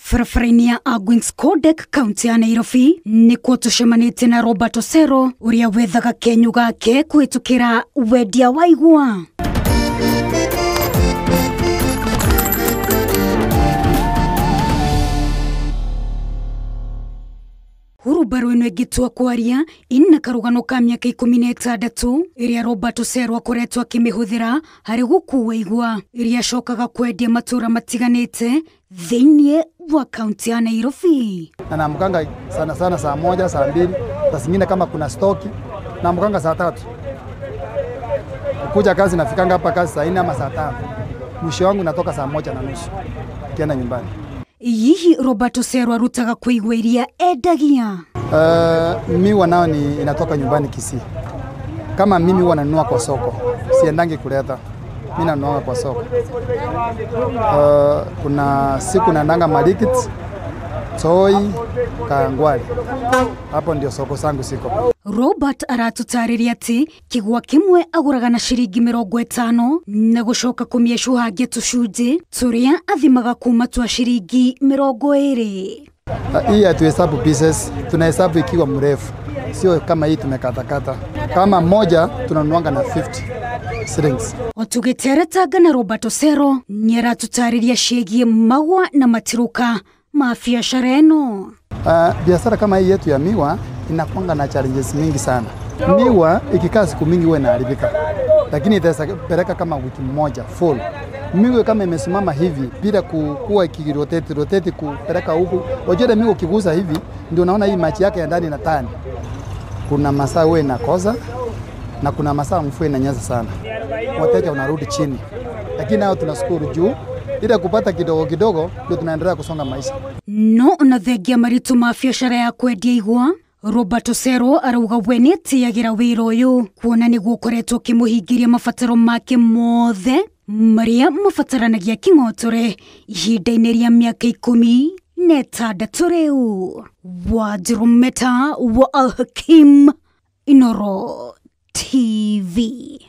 Farafrainia Agwings Codec County ya Nairobi ni kutushemanite na Robert Osero uria wethaga kenyu gake kwitukira wendia wa igwa. Hurubaro ino egitua kwaria ina karugano ka miaka 16 iria Robert Osero akoretwo akimihuthira hari gukua igwa iria shokaga kwendia matura matiganite thiini wa kaunti ya Nairobi. Na naamkanga sana sana saa 1, saa 2, saa zingine kama kuna stoki naamkanga saa 3. Kuja kazi nafikanga hapa kazi saa 4 ama saa 5. Mwisho wangu natoka saa 1:30 kienda nyumbani. Yihi Robert Osero arutaga kuigwa iria endagia. Miwa nao ni inatoka nyumbani Kisii. Kama mimi huwa nanunua kwa soko, siendangi kuleta. Mimi nanunua kwa soko. Kuna siku naendanga Marikiti, Toi, Kangwali. Hapo ndio soko zangu siko. Robert aratutariria ati kigwa kimwe aguraga na shiringi 50 na gushoka kumieshuhangia tushunji turia athimaga kuma twa shiringi 20. Hii hatuhesabu pieces, tunahesabu ikiwa mrefu. Sio kama hii tumekatakata. Kama moja tunanuanga na 50 shillings. Otugeteretaga na Robert Osero nyeratutariria shegie magwa na matiruka mabiashara eno. Biashara kama hii yetu ya miwa inakuanga na challenges mingi sana. Miwa ikikaa siku mingi huwa inaharibika, lakini itaweza peleka kama wiki moja full. Miwa kama imesimama hivi bila kukua ikirotate kupeleka huku, wajua miwa ukigusa hivi ndio unaona hii machi yake ya ndani na tani. Kuna masaa huwa inakosa na kuna masaa mvua inanyesha sana, wateja unarudi chini, lakini nao tunashukuru juu ila kupata kidogo kidogo ndio tunaendelea kusonga maisha. No na thengia maritu ma biashara ya kwendia igwa, Robert Osero arauga weneti yagira wira uyu kuona ni gukoretwo kimuhingiria mafataro make mothe maria mafataranagia king'otore ihinda-ini ria miaka 16 riu. Wajirumeta wa Al Hakim, Inooro TV.